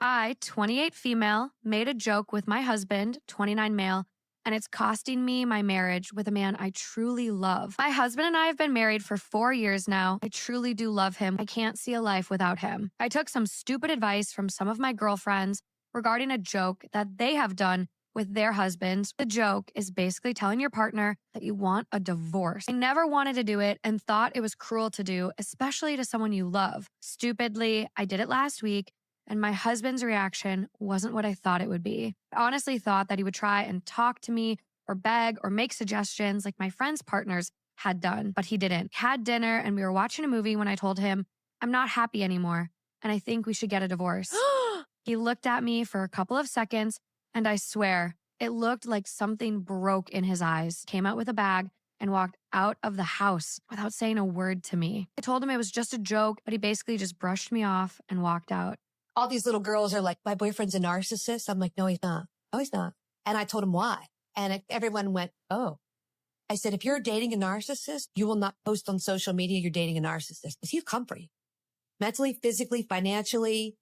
I, 28 female, made a joke with my husband, 29 male, and it's costing me my marriage with a man I truly love. My husband and I have been married for 4 years now. I truly do love him. I can't see a life without him. I took some stupid advice from some of my girlfriends regarding a joke that they have done with their husbands. The joke is basically telling your partner that you want a divorce. I never wanted to do it and thought it was cruel to do, especially to someone you love. Stupidly, I did it last week, and my husband's reaction wasn't what I thought it would be. I honestly thought that he would try and talk to me or beg or make suggestions like my friends' partners had done, but he didn't. Had dinner and we were watching a movie when I told him, I'm not happy anymore and I think we should get a divorce. He looked at me for a couple of seconds and I swear it looked like something broke in his eyes, came out with a bag and walked out of the house without saying a word to me. I told him it was just a joke, but he basically just brushed me off and walked out. All these little girls are like, my boyfriend's a narcissist. I'm like, no, he's not. No, he's not. And I told him why. And everyone went, oh. I said, if you're dating a narcissist, you will not post on social media you're dating a narcissist because he'll come for you. Mentally, physically, financially,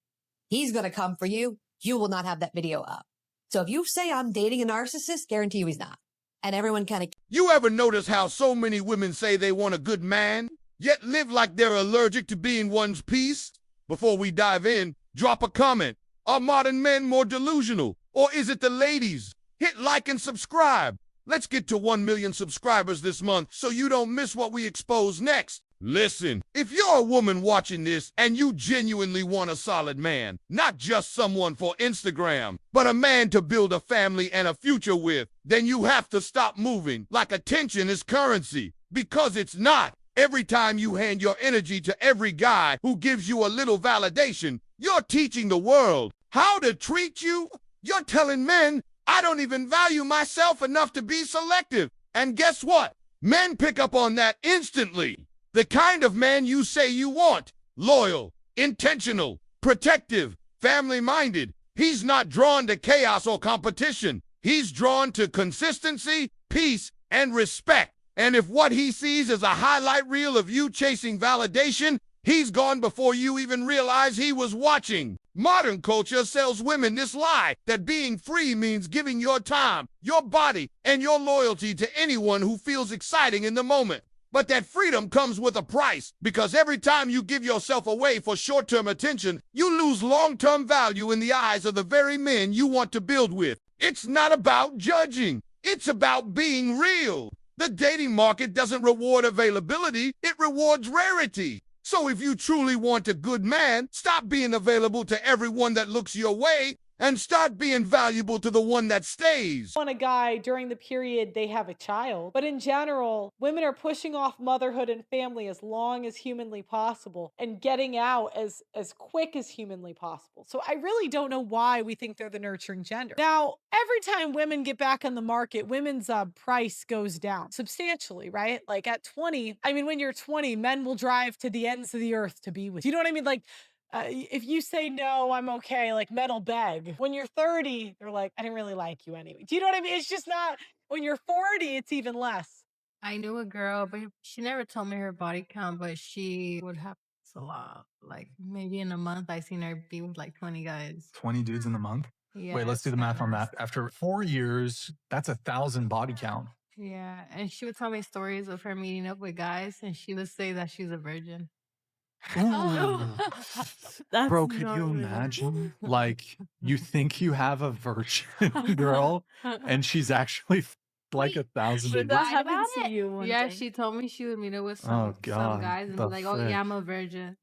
he's going to come for you. You will not have that video up. So if you say I'm dating a narcissist, guarantee you he's not. And everyone kind of... You ever notice how so many women say they want a good man, yet live like they're allergic to being one's piece? Before we dive in, drop a comment. Are modern men more delusional? Or is it the ladies? Hit like and subscribe. Let's get to 1 million subscribers this month so you don't miss what we expose next. Listen, if you're a woman watching this and you genuinely want a solid man, not just someone for Instagram, but a man to build a family and a future with, then you have to stop moving like attention is currency, because it's not. Every time you hand your energy to every guy who gives you a little validation, you're teaching the world how to treat you. You're telling men, I don't even value myself enough to be selective. And guess what? Men pick up on that instantly. The kind of man you say you want, loyal, intentional, protective, family-minded. He's not drawn to chaos or competition. He's drawn to consistency, peace, and respect. And if what he sees is a highlight reel of you chasing validation, he's gone before you even realize he was watching. Modern culture sells women this lie that being free means giving your time, your body, and your loyalty to anyone who feels exciting in the moment. But that freedom comes with a price, because every time you give yourself away for short-term attention, you lose long-term value in the eyes of the very men you want to build with. It's not about judging. It's about being real. The dating market doesn't reward availability, it rewards rarity. So if you truly want a good man, stop being available to everyone that looks your way and start being valuable to the one that stays. On a guy during the period they have a child, but in general, women are pushing off motherhood and family as long as humanly possible and getting out as quick as humanly possible. So I really don't know why we think they're the nurturing gender. Now, every time women get back on the market, women's price goes down substantially, right? Like at 20, I mean, when you're 20, men will drive to the ends of the earth to be with you. You know what I mean? Like, if you say no, I'm okay, like men will beg. When you're 30, they're like, I didn't really like you anyway. Do you know what I mean? It's just not, when you're 40, it's even less. I knew a girl, but she never told me her body count, but she would have a lot. Like maybe in a month, I seen her be with like 20 guys. 20 dudes in a month? Yeah. Wait, let's do the math on that. After 4 years, that's 1,000 body count. Yeah, and she would tell me stories of her meeting up with guys, and she would say that she's a virgin. Ooh. Bro, could you imagine? Like, you think you have a virgin girl, and she's actually like 1,000. But that happened to you one Yeah, day. She told me she would meet up with some guys and be like, oh yeah, I'm a virgin.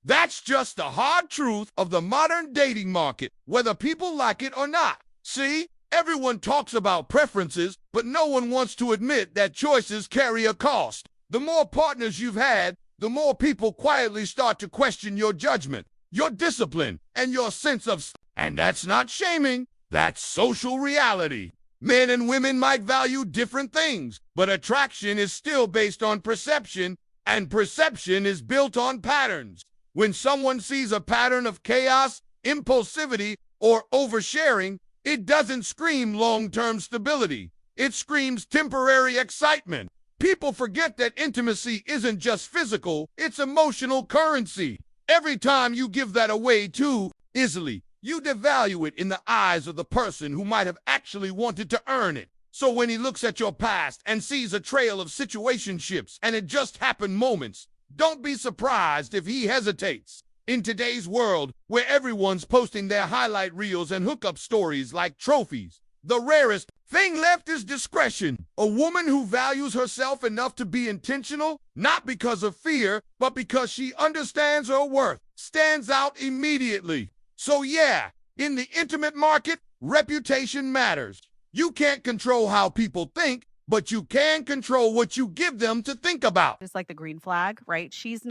That's just the hard truth of the modern dating market, whether people like it or not. See, everyone talks about preferences, but no one wants to admit that choices carry a cost. The more partners you've had, the more people quietly start to question your judgment, your discipline, and your sense of... And that's not shaming, that's social reality. Men and women might value different things, but attraction is still based on perception, and perception is built on patterns. When someone sees a pattern of chaos, impulsivity, or oversharing, it doesn't scream long-term stability. It screams temporary excitement. People forget that intimacy isn't just physical, it's emotional currency. Every time you give that away too easily, you devalue it in the eyes of the person who might have actually wanted to earn it. So when he looks at your past and sees a trail of situationships and it just happened moments, don't be surprised if he hesitates. In today's world, where everyone's posting their highlight reels and hookup stories like trophies, the rarest thing left is discretion. A woman who values herself enough to be intentional, not because of fear, but because she understands her worth, stands out immediately. So yeah, in the intimate market, reputation matters. You can't control how people think, but you can control what you give them to think about. It's like the green flag, right? She's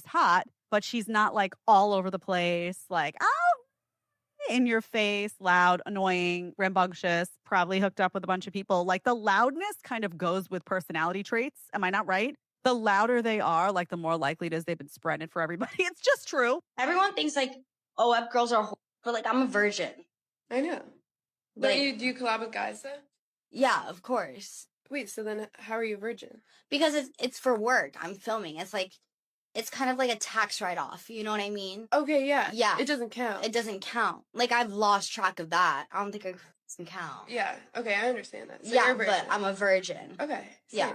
hot, but she's not like all over the place, like, oh, in your face, loud, annoying, rambunctious, probably hooked up with a bunch of people. Like the loudness kind of goes with personality traits. Am I not right? The louder they are, like the more likely it is they've been spreading for everybody. It's just true. Everyone thinks like, oh, up girls are, but like I'm a virgin. I know. But do you collab with guys though? Yeah, of course. Wait, so then how are you a virgin? Because it's for work. I'm filming. It's like, it's kind of like a tax write-off. You know what I mean? Okay, yeah. Yeah. It doesn't count. It doesn't count. Like, I've lost track of that. I don't think it doesn't count. Yeah. Okay, I understand that. So yeah, you're a virgin. but I'm a virgin. Okay. Same. Yeah.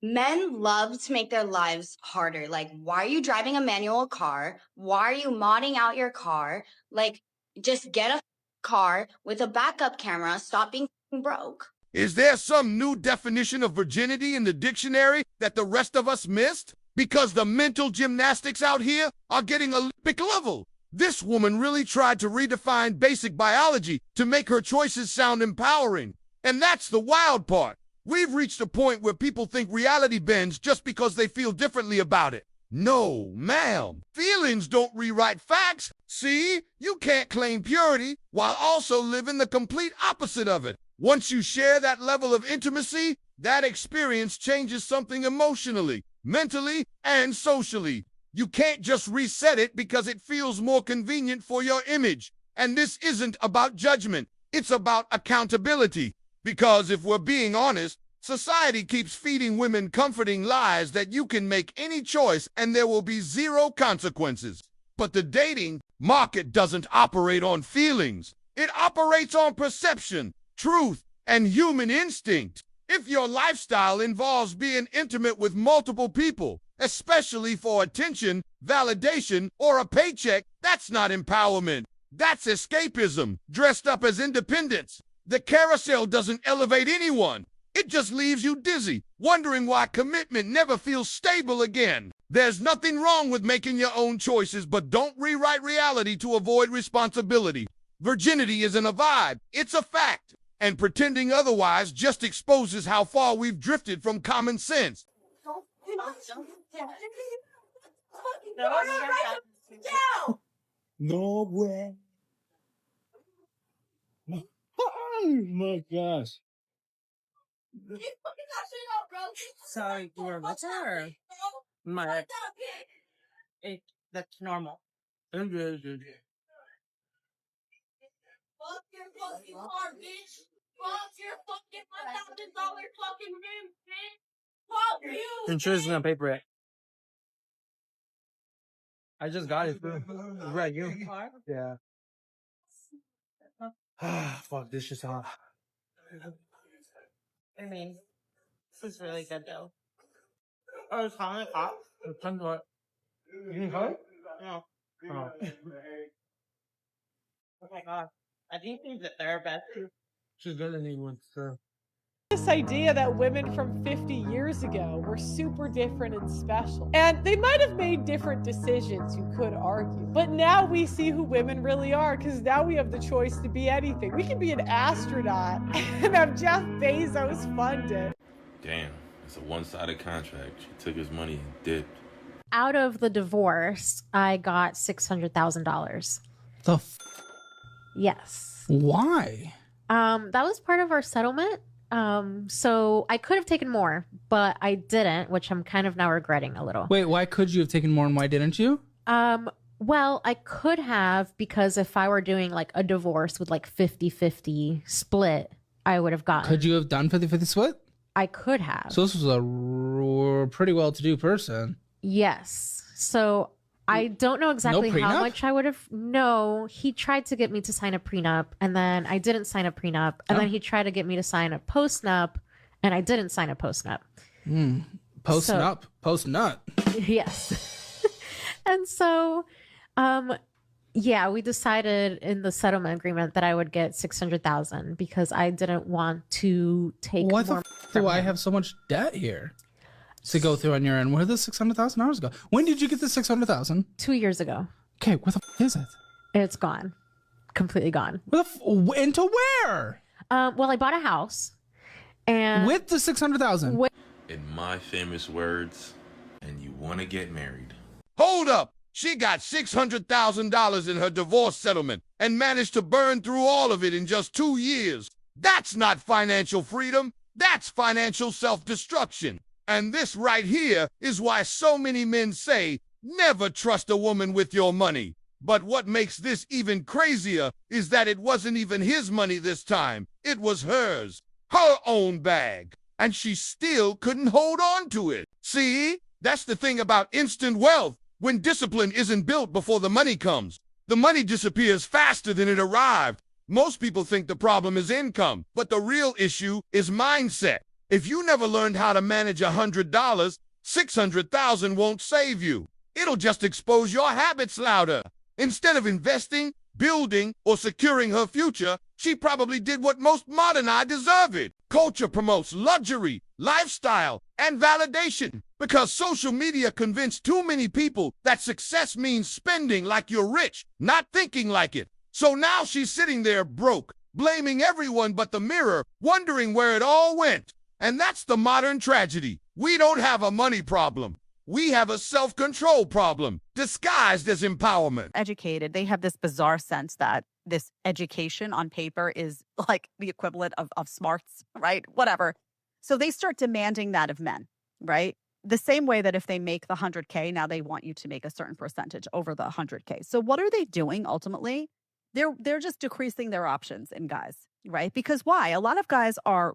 Men love to make their lives harder. Like, why are you driving a manual car? Why are you modding out your car? Like, just get a car with a backup camera. Stop being broke. Is there some new definition of virginity in the dictionary that the rest of us missed? Because the mental gymnastics out here are getting Olympic level. This woman really tried to redefine basic biology to make her choices sound empowering. And that's the wild part. We've reached a point where people think reality bends just because they feel differently about it. No, ma'am. Feelings don't rewrite facts. See, you can't claim purity while also living the complete opposite of it. Once you share that level of intimacy, that experience changes something emotionally, mentally, and socially. You can't just reset it because it feels more convenient for your image. And this isn't about judgment. It's about accountability. Because if we're being honest, society keeps feeding women comforting lies that you can make any choice and there will be zero consequences. But the dating market doesn't operate on feelings. It operates on perception, truth, and human instinct. If your lifestyle involves being intimate with multiple people, especially for attention, validation, or a paycheck, that's not empowerment. That's escapism, dressed up as independence. The carousel doesn't elevate anyone. It just leaves you dizzy, wondering why commitment never feels stable again. There's nothing wrong with making your own choices, but don't rewrite reality to avoid responsibility. Virginity isn't a vibe, it's a fact. And pretending otherwise just exposes how far we've drifted from common sense. No way. Oh my gosh. Sorry, you're better. My, that's normal. Okay. Fuck your fucking car, bitch. Fuck your fucking $1,000 fucking rim, bitch. Fuck you. Insurance is gonna pay for it. I just got it, bro. Right, you? Yeah. Fuck, this is hot. I mean, this is really good though. Oh, it's hot. Hot. Depends what. You need help? No. Oh. Oh my god. I think she's a therapist. She's gonna need one, so. This idea that women from 50 years ago were super different and special. And they might have made different decisions, you could argue. But now we see who women really are, because now we have the choice to be anything. We can be an astronaut and have Jeff Bezos funded. Damn, it's a one-sided contract. She took his money and dipped. Out of the divorce, I got $600,000. Yes. Why? That was part of our settlement. So I could have taken more, but I didn't, which I'm kind of now regretting a little. Wait, why could you have taken more and why didn't you? Well, I could have, because if I were doing like a divorce with like 50-50 split, I would have gotten. Could you have done 50-50 split? I could have. So this was a pretty well-to-do person. Yes. So I don't know exactly how prenup? much I would have. No, he tried to get me to sign a prenup, and then I didn't sign a prenup, and then he tried to get me to sign a postnup, and I didn't sign a postnup. Post-nut. Yes. And so, yeah, we decided in the settlement agreement that I would get $600,000 because I didn't want to take Why more. the f do I have so much debt here to go through on your end? Where did the $600,000 go? When did you get the $600,000? 2 years ago. Okay, where the f is it? It's gone. Completely gone. Where the f into where? Well, I bought a house. And with the $600,000. In my famous words, and you want to get married. Hold up! She got $600,000 in her divorce settlement and managed to burn through all of it in just 2 years. That's not financial freedom. That's financial self-destruction. And this right here is why so many men say, never trust a woman with your money. But what makes this even crazier is that it wasn't even his money this time. It was hers. Her own bag. And she still couldn't hold on to it. See? That's the thing about instant wealth. When discipline isn't built before the money comes, the money disappears faster than it arrived. Most people think the problem is income, but the real issue is mindset. If you never learned how to manage $100, $600,000 won't save you. It'll just expose your habits louder. Instead of investing, building, or securing her future, she probably did what most modern I deserve it. Culture promotes luxury, lifestyle, and validation because social media convinced too many people that success means spending like you're rich, not thinking like it. So now she's sitting there broke, blaming everyone but the mirror, wondering where it all went. And that's the modern tragedy. We don't have a money problem. We have a self-control problem, disguised as empowerment. Educated, they have this bizarre sense that this education on paper is like the equivalent of smarts, right? Whatever. So they start demanding that of men, right? The same way that if they make the 100K, now they want you to make a certain percentage over the 100K. So what are they doing ultimately? They're just decreasing their options in guys, right? Because why? A lot of guys are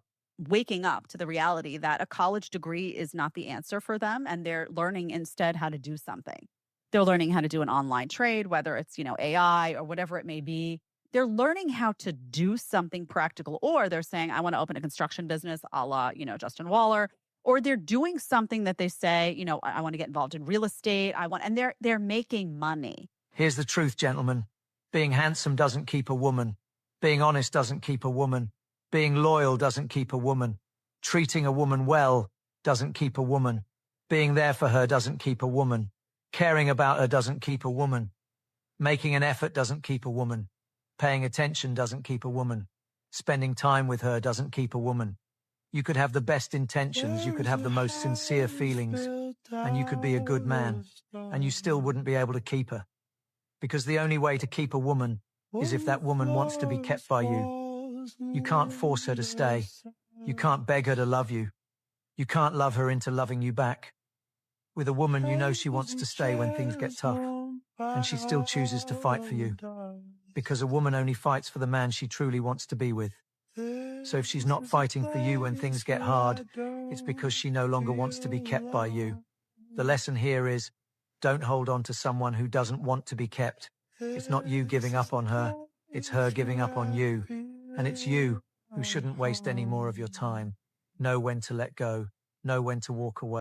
waking up to the reality that a college degree is not the answer for them, and they're learning instead how to do something. They're learning how to do an online trade, whether it's, AI or whatever it may be. They're learning how to do something practical, or they're saying, I want to open a construction business a la, Justin Waller, or they're doing something that they say, I want to get involved in real estate. And they're making money. Here's the truth, gentlemen. Being handsome doesn't keep a woman. Being honest doesn't keep a woman. Being loyal doesn't keep a woman. Treating a woman well doesn't keep a woman. Being there for her doesn't keep a woman. Caring about her doesn't keep a woman. Making an effort doesn't keep a woman. Paying attention doesn't keep a woman. Spending time with her doesn't keep a woman. You could have the best intentions, you could have the most sincere feelings, and you could be a good man, and you still wouldn't be able to keep her. Because the only way to keep a woman is if that woman wants to be kept by you. You can't force her to stay. You can't beg her to love you. You can't love her into loving you back. With a woman, you know she wants to stay when things get tough, and she still chooses to fight for you. Because a woman only fights for the man she truly wants to be with. So if she's not fighting for you when things get hard, it's because she no longer wants to be kept by you. The lesson here is, don't hold on to someone who doesn't want to be kept. It's not you giving up on her, it's her giving up on you. And it's you who shouldn't waste any more of your time. Know when to let go, know when to walk away.